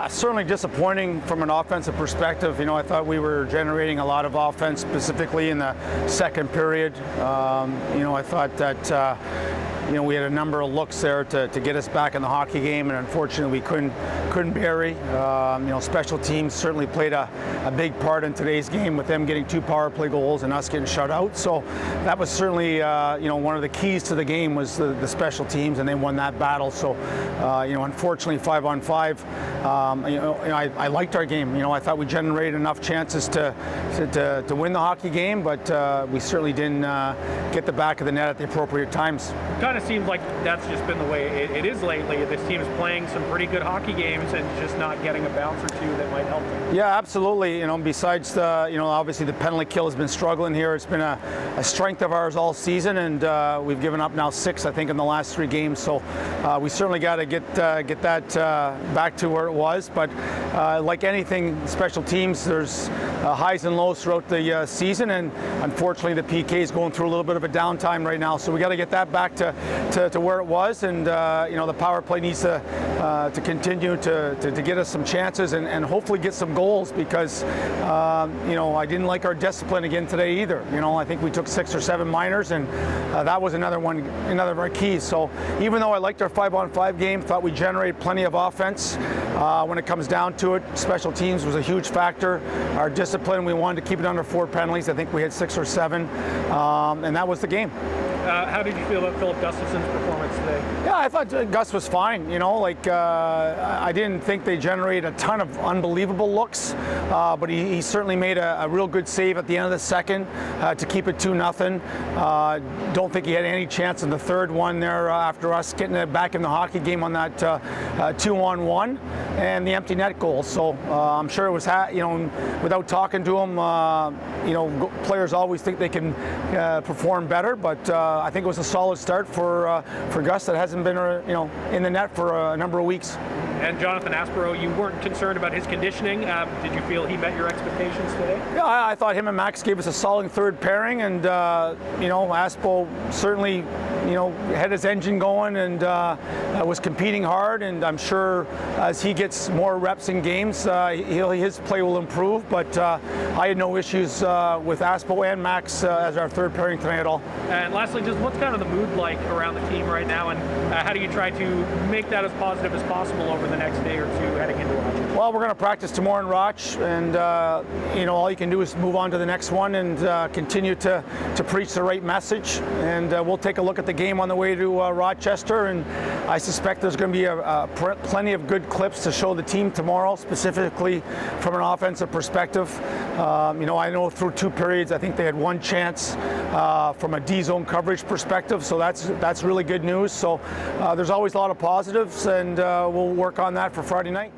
Certainly disappointing from an offensive perspective. I thought we were generating a lot of offense, specifically in the second period. I thought that we had a number of looks there to get us back in the hockey game, and unfortunately we couldn't bury. Special teams certainly played a big part in today's game, with them getting 2 power play goals and us getting shut out. So that was certainly one of the keys to the game was the special teams, and they won that battle. So unfortunately 5-on-5, I liked our game. I thought we generated enough chances to win the hockey game, but we certainly didn't get the back of the net at the appropriate times. Kind of seems like that's just been the way it is lately. This team is playing some pretty good hockey games and just not getting a bounce or two that might help them. Yeah, absolutely. Besides obviously the penalty kill has been struggling here. It's been a strength of ours all season, and we've given up now 6, I think, in the last 3 games. So we certainly got to get that back to where it was. But like anything, special teams, there's highs and lows throughout the season, and unfortunately the PK is going through a little bit of a downtime right now. So we got to get that back to where it was, and the power play needs to continue to get us some chances and hopefully get some goals, because I didn't like our discipline again today either. I think we took 6 or 7 minors, and that was another of our keys. So even though I liked our 5-on-5 game, thought we generated plenty of offense, when it comes down to it, special teams was a huge factor. Our discipline, we wanted to keep it under 4 penalties. I think we had 6 or 7, and that was the game. How did you feel about Philip Gustafson's performance today? Yeah, I thought Gus was fine. I didn't think they generated a ton of unbelievable looks, but he certainly made a real good save at the end of the second to keep it 2-0. Don't think he had any chance in the third one there after us getting it back in the hockey game on that 2-on-1 and the empty net goal. So I'm sure it was, without talking to him, players always think they can perform better, but I think it was a solid start for Gus that hasn't been in the net for a number of weeks. And Jonathan Aspero, you weren't concerned about his conditioning. Did you feel he met your expectations today? Yeah, I thought him and Max gave us a solid third pairing, and Aspo certainly had his engine going and was competing hard, and I'm sure as he gets more reps in games, his play will improve. But I had no issues with Aspo and Max as our third pairing tonight at all. And lastly, just what's kind of the mood like around the team right now, and how do you try to make that as positive as possible over the next day or 2 heading into Roch? Well, we're going to practice tomorrow in Roch, and all you can do is move on to the next one and continue to preach the right message. And we'll take a look at the game on the way to Rochester, and I suspect there's going to be plenty of good clips to show the team tomorrow, specifically from an offensive perspective. I know through 2 periods, I think they had 1 chance from a D-zone coverage perspective, so that's really good news. So there's always a lot of positives, and we'll work on that for Friday night.